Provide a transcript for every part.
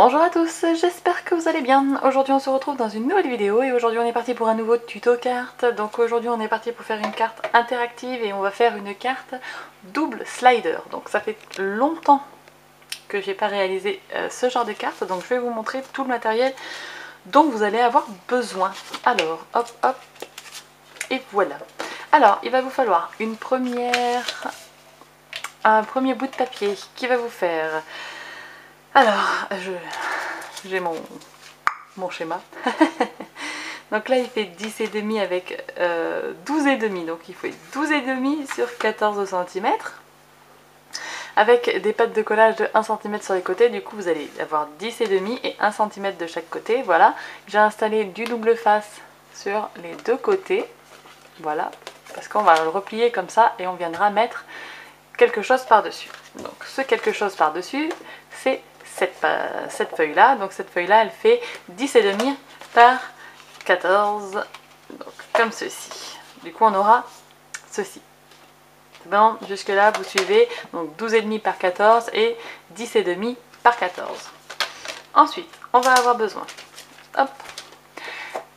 Bonjour à tous, j'espère que vous allez bien. Aujourd'hui on se retrouve dans une nouvelle vidéo et aujourd'hui on est parti pour un nouveau tuto carte. Donc aujourd'hui on est parti pour faire une carte interactive et on va faire une carte double slider. Donc ça fait longtemps que j'ai pas réalisé ce genre de carte, donc je vais vous montrer tout le matériel dont vous allez avoir besoin. Alors hop hop et voilà. Alors il va vous falloir un premier bout de papier qui va vous faire... Alors j'ai mon schéma. Donc là il fait 10,5 avec 12,5, donc il faut 12,5 sur 14 cm avec des pattes de collage de 1 cm sur les côtés. Du coup vous allez avoir 10,5 et 1 cm de chaque côté. Voilà, j'ai installé du double face sur les deux côtés, voilà, parce qu'on va le replier comme ça et on viendra mettre quelque chose par dessus. Donc ce quelque chose par dessus, c'est cette feuille là. Donc cette feuille là elle fait 10,5 par 14, donc comme ceci. Du coup on aura ceci. Bon, jusque là vous suivez, donc 12,5 par 14 et 10,5 par 14. Ensuite on va avoir besoin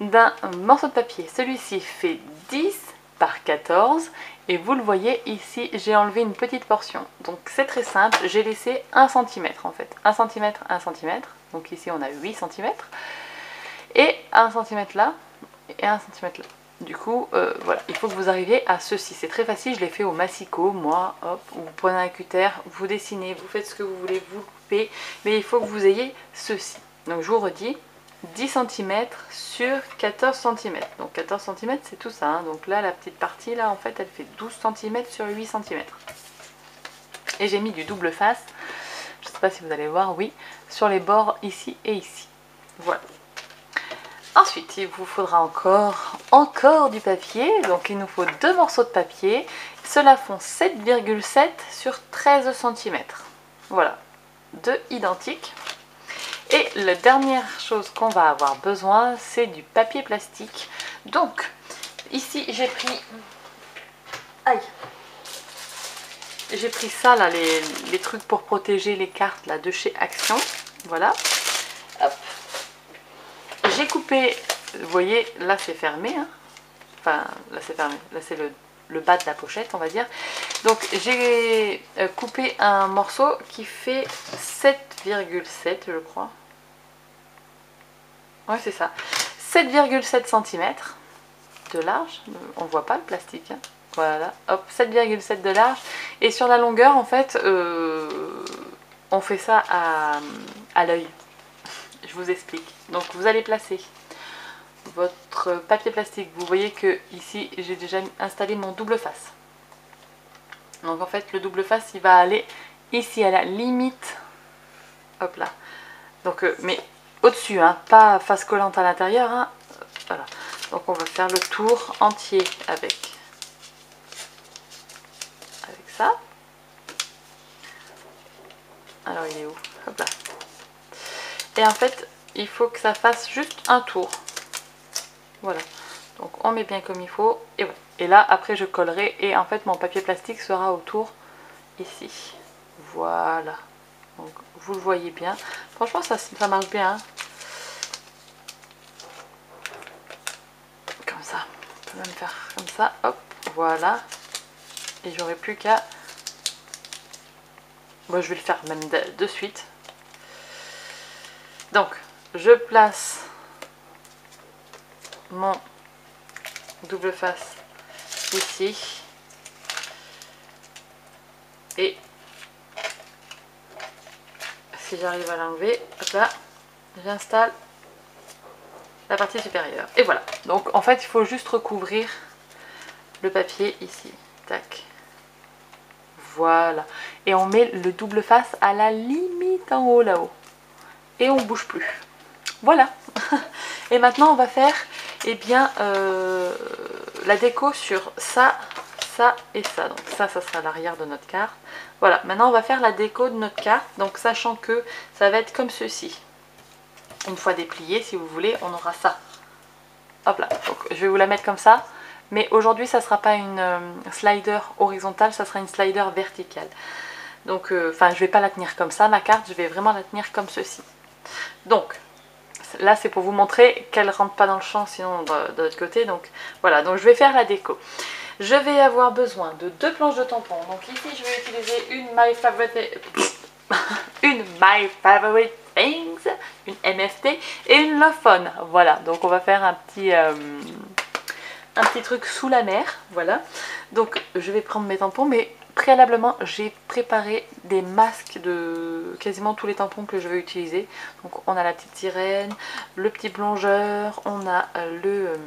d'un morceau de papier. Celui-ci fait 10 par 14 et vous le voyez ici j'ai enlevé une petite portion, donc c'est très simple, j'ai laissé 1 cm en fait, 1 cm, 1 cm, donc ici on a 8 cm et 1 cm là et 1 cm là. Du coup voilà, il faut que vous arriviez à ceci, c'est très facile, je l'ai fait au massicot moi, hop, vous prenez un cutter, vous dessinez, vous faites ce que vous voulez, vous coupez, mais il faut que vous ayez ceci. Donc je vous redis, 10 cm sur 14 cm. Donc 14 cm c'est tout ça. Hein. Donc là la petite partie là en fait elle fait 12 cm sur 8 cm. Et j'ai mis du double face. Je ne sais pas si vous allez voir, oui. Sur les bords ici et ici. Voilà. Ensuite il vous faudra encore du papier. Donc il nous faut deux morceaux de papier. Ceux-là font 7,7 sur 13 cm. Voilà. Deux identiques. Et la dernière chose qu'on va avoir besoin, c'est du papier plastique. Donc, ici j'ai pris... Aïe! J'ai pris ça là, les trucs pour protéger les cartes là de chez Action. Voilà. Hop. J'ai coupé, vous voyez, là c'est fermé. Hein. Enfin, là c'est fermé. Là c'est le bas de la pochette, on va dire. Donc j'ai coupé un morceau qui fait 7,7 je crois. Ouais c'est ça. 7,7 cm de large. On voit pas le plastique. Hein. Voilà. Hop, 7,7 de large. Et sur la longueur en fait, on fait ça à l'œil. Je vous explique. Donc vous allez placer votre papier plastique. Vous voyez que ici j'ai déjà installé mon double face. Donc en fait le double face il va aller ici à la limite, hop là, donc mais au-dessus, hein, pas face collante à l'intérieur, hein. Voilà, donc on va faire le tour entier avec ça. Alors il est où? Hop là. Et en fait il faut que ça fasse juste un tour, voilà, donc on met bien comme il faut et voilà. Et là après je collerai et en fait mon papier plastique sera autour ici, voilà, donc vous le voyez bien, franchement ça marche bien, hein. Comme ça, on peut même faire comme ça, hop, voilà, et j'aurai plus qu'à, moi je vais le faire même de suite. Donc je place mon double face ici et si j'arrive à l'enlever, hop là, j'installe la partie supérieure et voilà. Donc en fait il faut juste recouvrir le papier ici, tac, voilà, et on met le double face à la limite en haut là-haut et on bouge plus, voilà. Et maintenant on va faire bien la déco sur ça, ça et ça. Donc ça sera l'arrière de notre carte. Voilà, maintenant on va faire la déco de notre carte, donc sachant que ça va être comme ceci. Une fois déplié, si vous voulez, on aura ça. Hop là, donc je vais vous la mettre comme ça. Mais aujourd'hui ça sera pas une slider horizontale, ça sera une slider verticale. Donc enfin je vais pas la tenir comme ça ma carte, je vais vraiment la tenir comme ceci. Donc là c'est pour vous montrer qu'elle rentre pas dans le champ sinon de l'autre côté. Donc voilà, donc je vais faire la déco. Je vais avoir besoin de 2 planches de tampons. Donc ici je vais utiliser une My Favorite Things, une MFT et une Love On. Voilà, donc on va faire un petit truc sous la mer. Voilà, donc je vais prendre mes tampons, mais préalablement j'ai préparé des masques de quasiment tous les tampons que je vais utiliser. Donc on a la petite sirène, le petit plongeur, on a le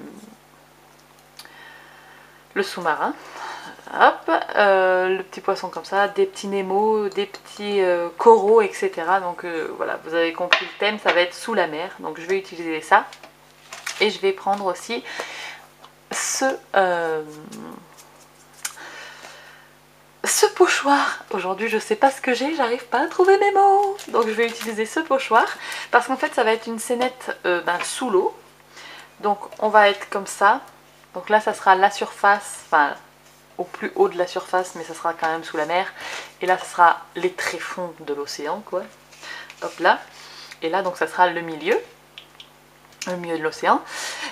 sous-marin, hop, le petit poisson comme ça, des petits Nemo, des petits coraux, etc. Donc voilà, vous avez compris le thème, ça va être sous la mer. Donc je vais utiliser ça. Et je vais prendre aussi ce pochoir. Aujourd'hui je sais pas ce que j'ai, j'arrive pas à trouver mes mots. Donc je vais utiliser ce pochoir parce qu'en fait ça va être une scénette sous l'eau. Donc on va être comme ça. Donc là ça sera la surface, enfin au plus haut de la surface, mais ça sera quand même sous la mer. Et là ça sera les tréfonds de l'océan quoi. Hop là. Et là donc ça sera le milieu de l'océan.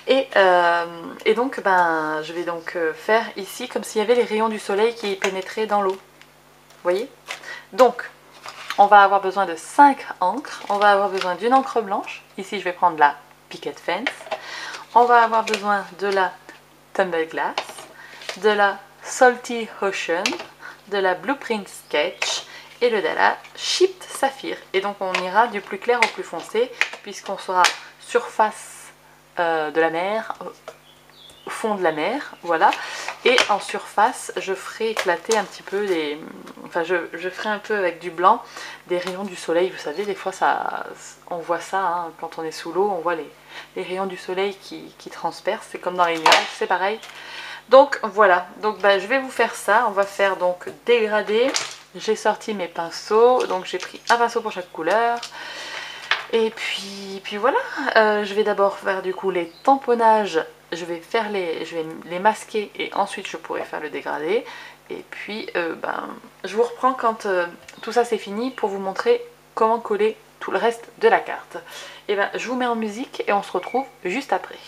Et donc je vais donc faire ici comme s'il y avait les rayons du soleil qui pénétraient dans l'eau. Vous voyez? Donc on va avoir besoin de 5 encres. On va avoir besoin d'une encre blanche. Ici je vais prendre la Picket Fence. On va avoir besoin de la Tumble Glass, de la Salty Ocean, de la Blueprint Sketch et de la Chipped Sapphire. Et donc on ira du plus clair au plus foncé puisqu'on sera surface de la mer, fond de la mer, voilà. Et en surface je ferai éclater un petit peu les... Enfin je ferai un peu avec du blanc des rayons du soleil. Vous savez des fois ça, on voit ça hein, quand on est sous l'eau, on voit les rayons du soleil qui transpercent. C'est comme dans les nuages, c'est pareil. Donc voilà, donc je vais vous faire ça. On va faire donc dégradé. J'ai sorti mes pinceaux, donc j'ai pris un pinceau pour chaque couleur. Et puis voilà, je vais d'abord faire du coup les tamponnages. Je vais les masquer et ensuite je pourrai faire le dégradé. Et puis je vous reprends quand tout ça c'est fini pour vous montrer comment coller tout le reste de la carte. Et je vous mets en musique et on se retrouve juste après.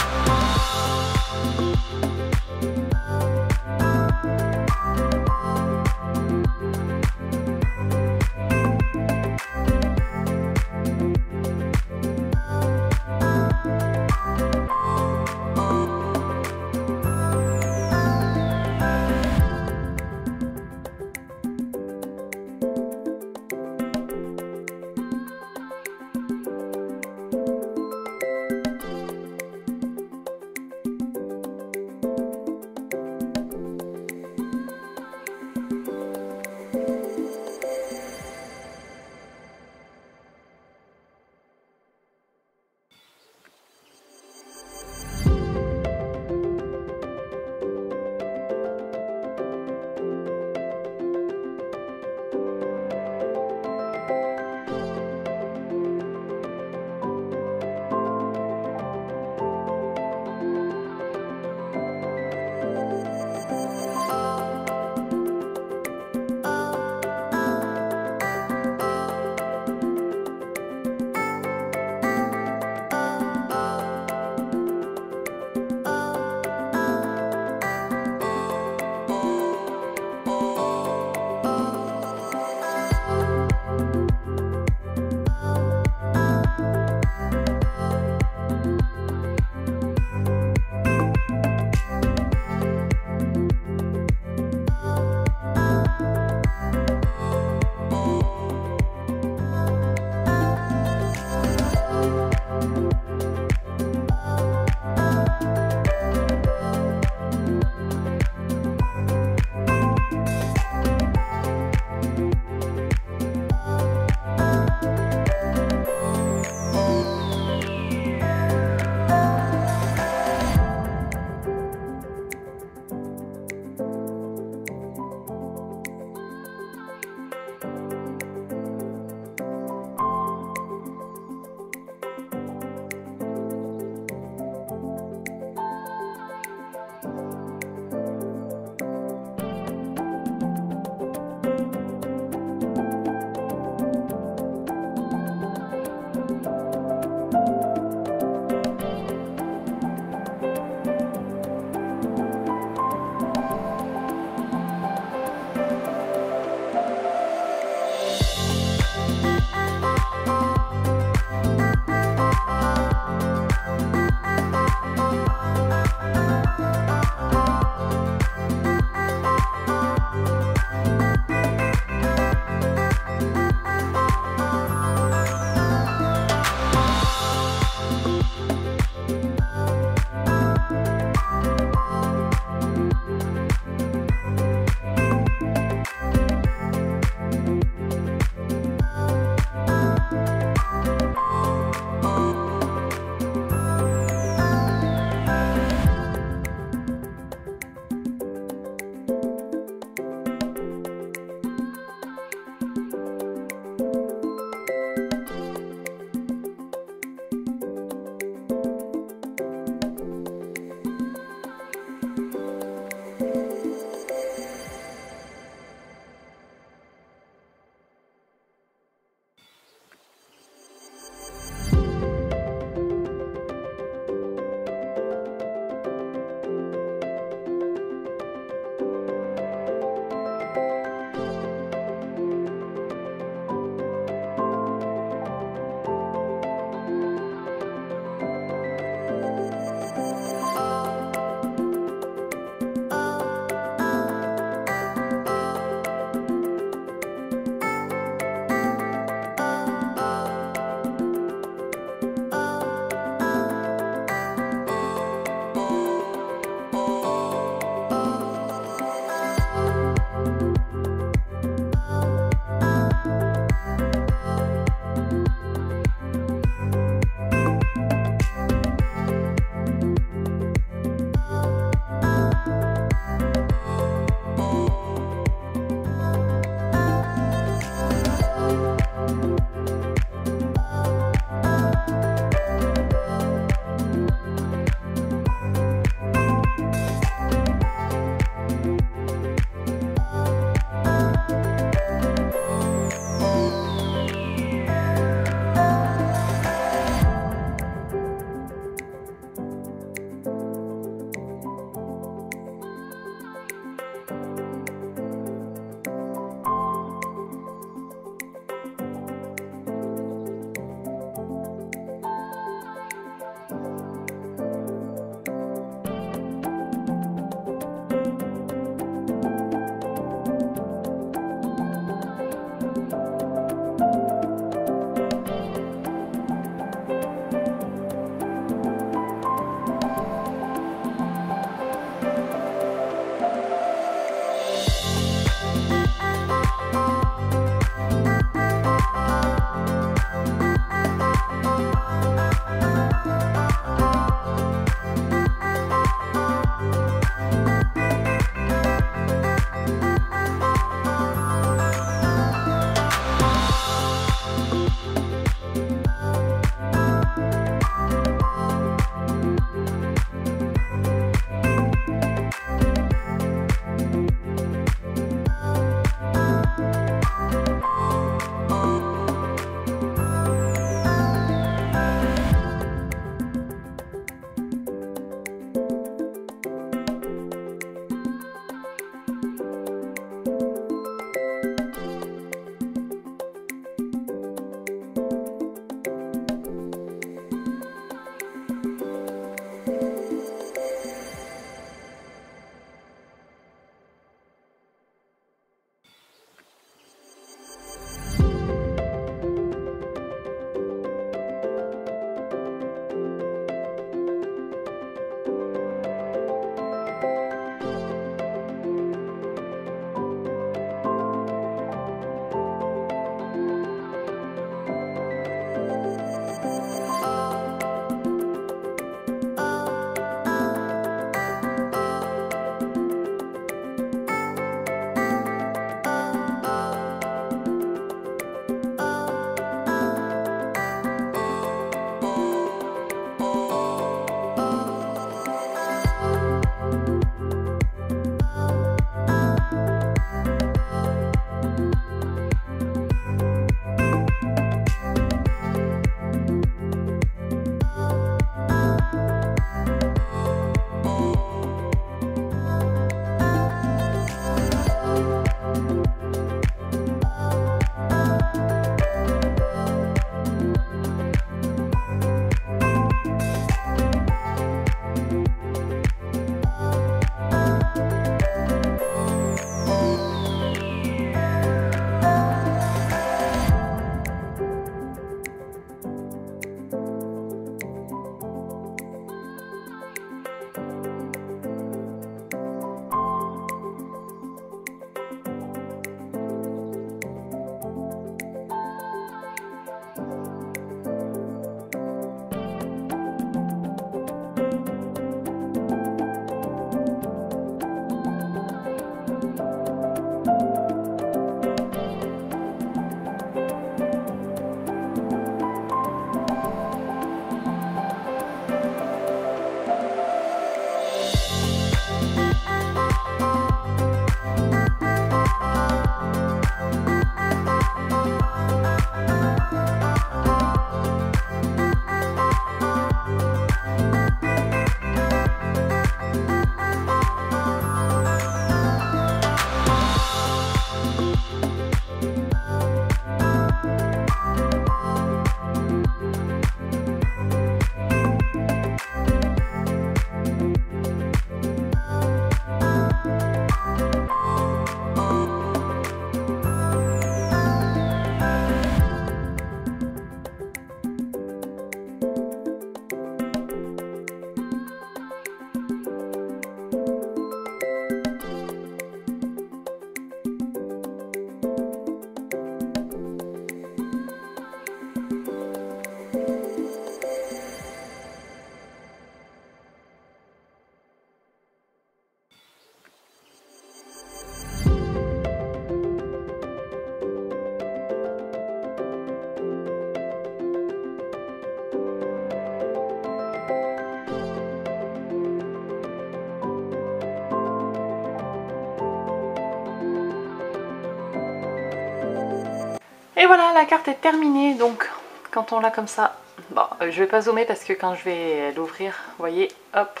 Et voilà, la carte est terminée. Donc quand on l'a comme ça, bon, je vais pas zoomer parce que quand je vais l'ouvrir, vous voyez, hop,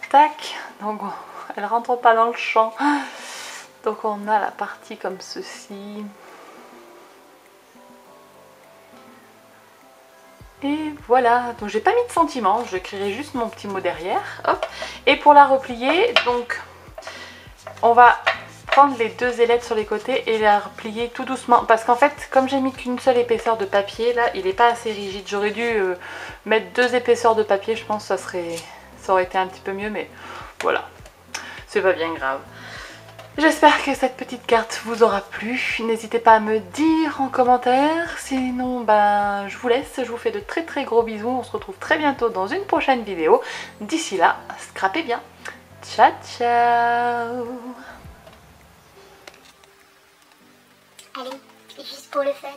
tac, donc elle rentre pas dans le champ. Donc on a la partie comme ceci. Et voilà, donc j'ai pas mis de sentiment, j'écrirai juste mon petit mot derrière. Hop. Et pour la replier, donc on va prendre les deux ailettes sur les côtés et la replier tout doucement. Parce qu'en fait, comme j'ai mis qu'une seule épaisseur de papier, là, il n'est pas assez rigide. J'aurais dû mettre 2 épaisseurs de papier, je pense que ça aurait été un petit peu mieux, mais voilà, c'est pas bien grave. J'espère que cette petite carte vous aura plu. N'hésitez pas à me dire en commentaire. Sinon, ben, je vous laisse. Je vous fais de très très gros bisous. On se retrouve très bientôt dans une prochaine vidéo. D'ici là, scrapez bien. Ciao, ciao. Allez, juste pour le fun.